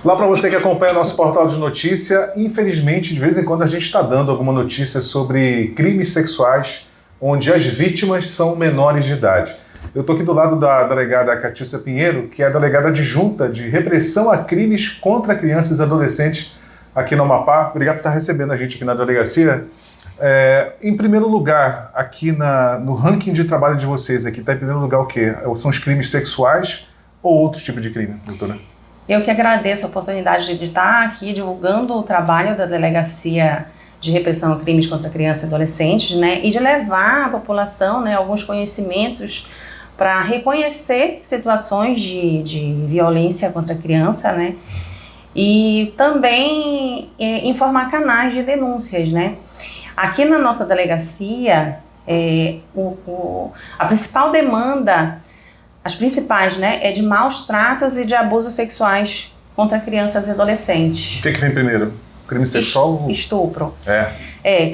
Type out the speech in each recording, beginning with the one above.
Lá para você que acompanha nosso portal de notícia, infelizmente, de vez em quando a gente está dando alguma notícia sobre crimes sexuais onde as vítimas são menores de idade. Eu estou aqui do lado da delegada Catiúcia Pinheiro, que é a delegada adjunta de repressão a crimes contra crianças e adolescentes aqui no Amapá. Obrigado por estar recebendo a gente aqui na delegacia. Em primeiro lugar, aqui no ranking de trabalho de vocês, aqui está em primeiro lugar o quê? São os crimes sexuais ou outro tipo de crime, doutora? Eu que agradeço a oportunidade de estar aqui divulgando o trabalho da Delegacia de Repressão a Crimes contra Crianças e Adolescentes, né, e de levar à população, né, alguns conhecimentos para reconhecer situações de violência contra a criança, né, e também informar canais de denúncias, né. Aqui na nossa delegacia, a principal demanda, as principais, né, é de maus tratos e de abusos sexuais contra crianças e adolescentes. O que vem primeiro? Crime sexual? Estupro.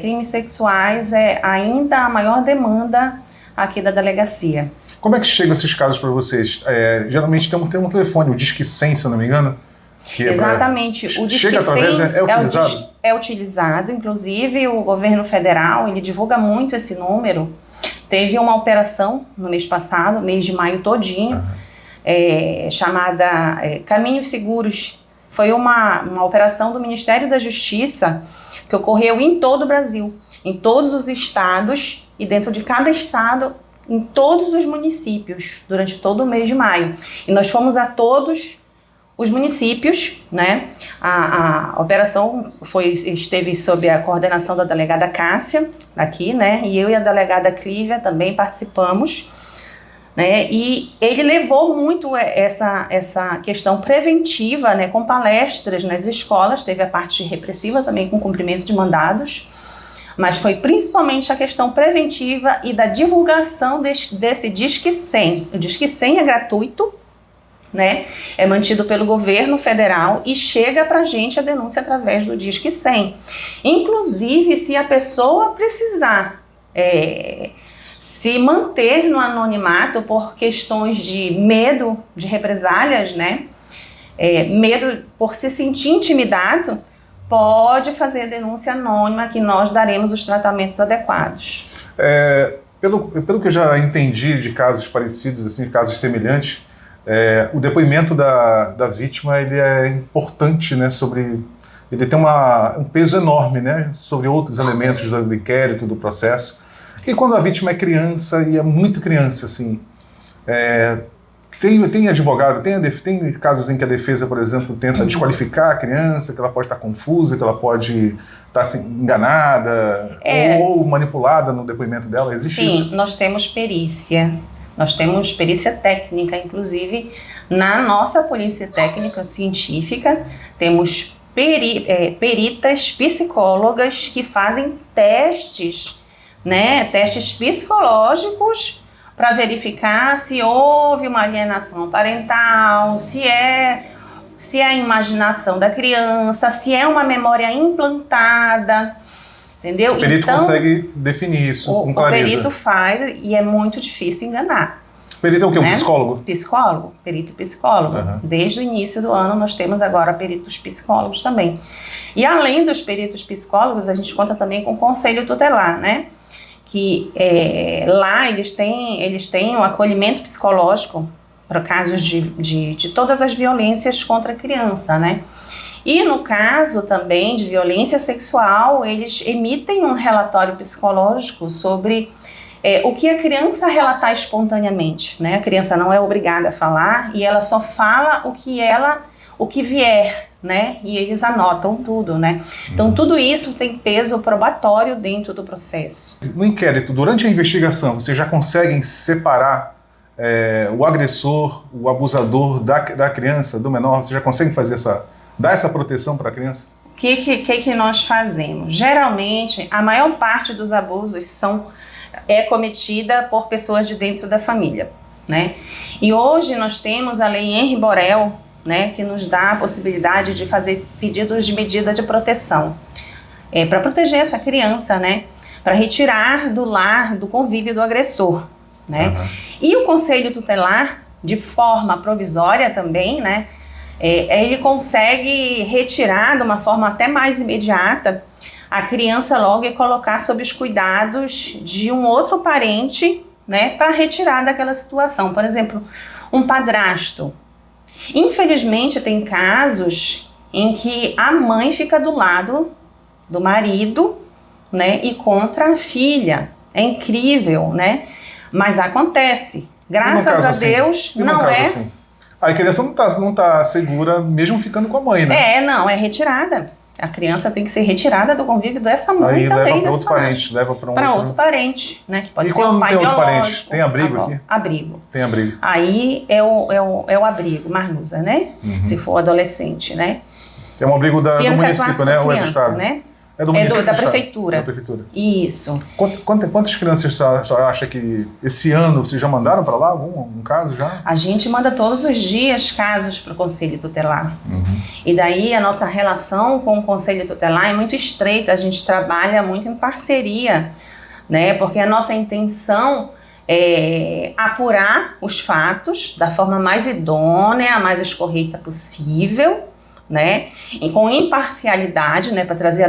Crimes sexuais é ainda a maior demanda aqui da delegacia. Como é que chegam esses casos para vocês? Geralmente tem um telefone, o Disque 100, se eu não me engano. Exatamente. O Disque 100 é utilizado? É utilizado, inclusive o governo federal, ele divulga muito esse número. Teve uma operação no mês passado, mês de maio todinho, chamada Caminhos Seguros. Foi uma operação do Ministério da Justiça que ocorreu em todo o Brasil, em todos os estados e dentro de cada estado, em todos os municípios, durante todo o mês de maio. E nós fomos a todos os municípios, né? A operação esteve sob a coordenação da delegada Cássia, aqui, né? E eu e a delegada Clívia também participamos, né? E ele levou muito essa questão preventiva, né? Com palestras nas escolas, teve a parte repressiva também com cumprimento de mandados, mas foi principalmente a questão preventiva e da divulgação desse Disque 100. O Disque 100 é gratuito, né? É mantido pelo governo federal e chega para a gente a denúncia através do Disque 100. Inclusive, se a pessoa precisar se manter no anonimato por questões de medo de represálias, né? Medo por se sentir intimidado, pode fazer a denúncia anônima que nós daremos os tratamentos adequados. Pelo que eu já entendi de casos parecidos, assim, casos semelhantes, o depoimento da vítima ele é importante, né, ele tem um peso enorme, né, sobre outros elementos do inquérito, do processo. E quando a vítima é criança, e é muito criança, assim, tem advogado, tem casos em que a defesa, por exemplo, tenta desqualificar a criança, que ela pode estar confusa, que ela pode estar assim, enganada ou manipulada no depoimento dela, existe isso? Sim, nós temos perícia. Nós temos perícia técnica, inclusive, na nossa polícia técnica científica, temos peritas psicólogas que fazem testes, né, testes psicológicos para verificar se houve uma alienação parental, se é a imaginação da criança, se é uma memória implantada. Entendeu? O perito consegue definir isso com clareza. O perito faz e é muito difícil enganar. O perito é o quê? Né? Um psicólogo? Psicólogo, perito psicólogo. Uhum. Desde o início do ano nós temos agora peritos psicólogos também. E além dos peritos psicólogos, a gente conta também com o conselho tutelar, né? Que lá eles têm um acolhimento psicológico para casos de todas as violências contra a criança, né? E no caso também de violência sexual, eles emitem um relatório psicológico sobre o que a criança relatar espontaneamente, né? A criança não é obrigada a falar e ela só fala o que vier, né? E eles anotam tudo, né? Então tudo isso tem peso probatório dentro do processo. No inquérito, durante a investigação, vocês já conseguem separar o agressor, o abusador da criança, do menor? Vocês já conseguem dar essa proteção para a criança? O que nós fazemos? Geralmente, a maior parte dos abusos é cometida por pessoas de dentro da família, né? E hoje nós temos a Lei Henri Borel, né, que nos dá a possibilidade de fazer pedidos de medida de proteção para proteger essa criança, né? Para retirar do lar, do convívio do agressor, né? Uhum. E o Conselho Tutelar, de forma provisória também, né? ele consegue retirar de uma forma até mais imediata a criança logo e colocar sob os cuidados de um outro parente, né, para retirar daquela situação. Por exemplo, um padrasto. Infelizmente, tem casos em que a mãe fica do lado do marido, né, e contra a filha. É incrível, né? Mas acontece. Graças a Deus, não é... Assim? A criança não tá segura mesmo ficando com a mãe, né? Não, é retirada. A criança tem que ser retirada do convívio dessa mãe aí também. Leva para outro parente, leva para outro parente, né? Que pode e ser um pai biológico. Parente? Tem abrigo aqui? Abrigo. Tem abrigo. Aí é o abrigo, marnusa, né? Se for adolescente, né? É um abrigo do município, né? Ou é do estado? Né? É do município, da prefeitura. Da prefeitura. Isso. Quantas crianças a senhora acha que esse ano vocês já mandaram para lá? Um caso já? A gente manda todos os dias casos para o Conselho Tutelar. E daí a nossa relação com o Conselho Tutelar é muito estreita. A gente trabalha muito em parceria, né? Porque a nossa intenção é apurar os fatos da forma mais idônea, mais escorreita possível, né? E com imparcialidade, né, para trazer a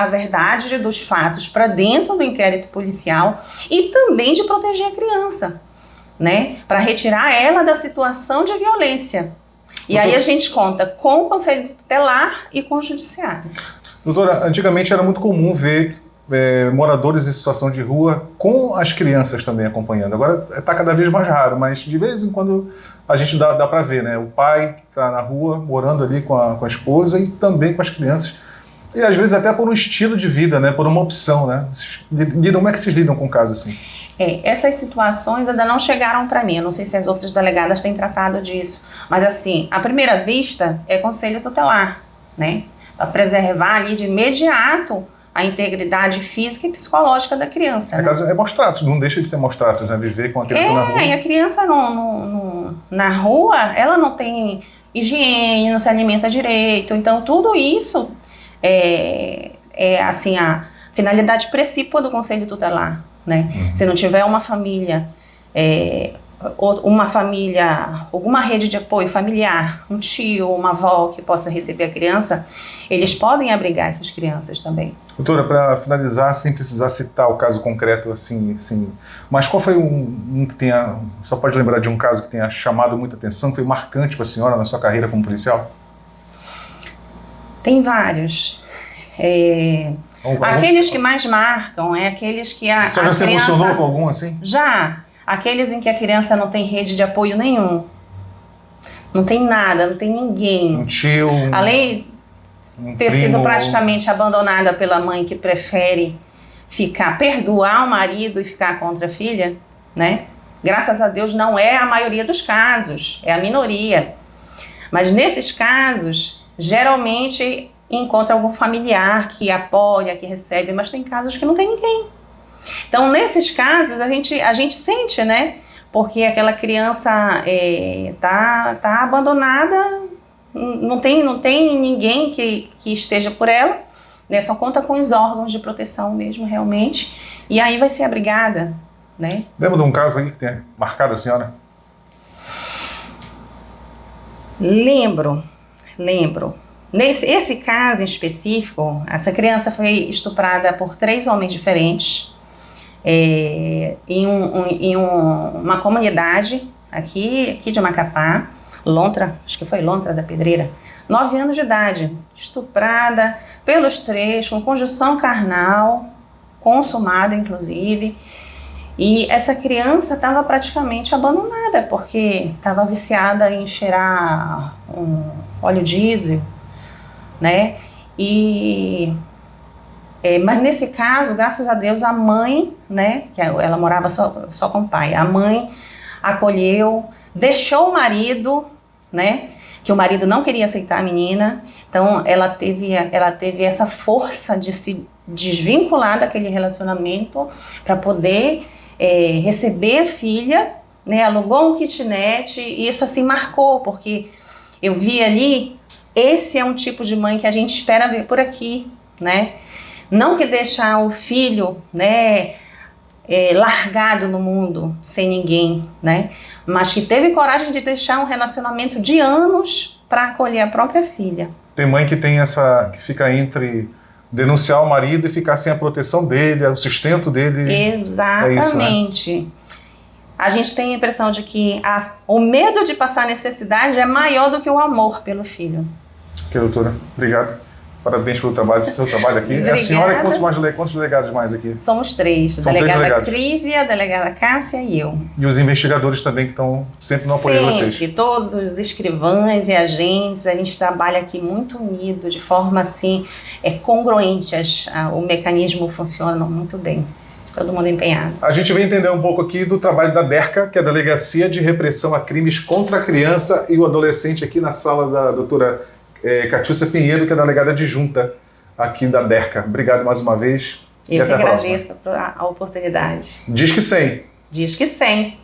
verdade dos fatos para dentro do inquérito policial e também de proteger a criança, né, para retirar ela da situação de violência. E aí a gente conta com o Conselho Tutelar e com o Judiciário. Doutora, antigamente era muito comum ver moradores em situação de rua com as crianças também acompanhando. Agora está cada vez mais raro, mas de vez em quando a gente dá para ver, né? O pai que está na rua morando ali com a esposa e também com as crianças. E às vezes até por um estilo de vida, né? Por uma opção, né? Como é que vocês lidam com um caso assim? Essas situações ainda não chegaram para mim. Eu não sei se as outras delegadas têm tratado disso. Mas assim, à primeira vista é Conselho Tutelar, né? Para preservar ali de imediato a integridade física e psicológica da criança. No caso, é maus tratos, não deixa de ser maus tratos, né? Viver com a criança na rua. E a criança na rua, ela não tem higiene, não se alimenta direito. Então, tudo isso é assim, a finalidade precípua do Conselho Tutelar, né? Se não tiver uma família, alguma rede de apoio familiar, um tio, uma avó que possa receber a criança, eles podem abrigar essas crianças também. Doutora, para finalizar, sem precisar citar o caso concreto, assim, mas qual foi um que tenha, só pode lembrar de um caso que tenha chamado muita atenção, que foi marcante para a senhora na sua carreira como policial? Tem vários. Aqueles que mais marcam é aqueles que a já criança... se emocionou com algum assim? Já. Aqueles em que a criança não tem rede de apoio nenhum. Não tem nada, não tem ninguém. Um tio... Além de ter sido praticamente abandonada pela mãe que prefere perdoar o marido e ficar contra a filha, né? Graças a Deus não é a maioria dos casos, é a minoria. Mas nesses casos, geralmente encontra algum familiar que apoia, que recebe, mas tem casos que não tem ninguém. Então, nesses casos, a gente sente, né? Porque aquela criança tá abandonada, não tem ninguém que esteja por ela, né? Só conta com os órgãos de proteção mesmo, realmente. E aí vai ser abrigada, né? Lembra de um caso aí que tenha marcado a senhora? Lembro. Esse caso em específico, essa criança foi estuprada por 3 homens diferentes em uma comunidade aqui de Macapá, Lontra, acho que foi Lontra da Pedreira, 9 anos de idade, estuprada pelos 3, com conjunção carnal, consumada inclusive, e essa criança estava praticamente abandonada, porque estava viciada em cheirar óleo diesel, né? Mas nesse caso, graças a Deus, a mãe, né, que ela morava só com o pai, a mãe acolheu, deixou o marido, né, que o marido não queria aceitar a menina, então ela teve essa força de se desvincular daquele relacionamento para poder receber a filha, né, alugou um kitnet, e isso assim marcou, porque eu vi ali, esse é um tipo de mãe que a gente espera ver por aqui, né? Não que deixar o filho, né, largado no mundo, sem ninguém, né? Mas que teve coragem de deixar um relacionamento de anos para acolher a própria filha. Tem mãe que que fica entre denunciar o marido e ficar sem a proteção dele, o sustento dele. Exatamente. É isso, né? A gente tem a impressão de que o medo de passar necessidade é maior do que o amor pelo filho. Ok, doutora. Obrigado. Parabéns pelo seu trabalho aqui. Obrigada. A senhora e quantos delegados mais aqui? Somos três. A São três delegada delegados. Crívia, a delegada Cássia e eu. E os investigadores também que estão sempre no apoio de vocês. Sempre, todos os escrivães e agentes, a gente trabalha aqui muito unido, de forma assim, congruente, o mecanismo funciona muito bem. Todo mundo empenhado. A gente vem entender um pouco aqui do trabalho da DERCA, que é a Delegacia de Repressão a Crimes contra a Criança e o Adolescente, aqui na sala da doutora Catiúcia Pinheiro, que é a delegada adjunta aqui da DERCA. Obrigado mais uma vez. Eu que agradeço a oportunidade. Diz que 100. Diz que 100.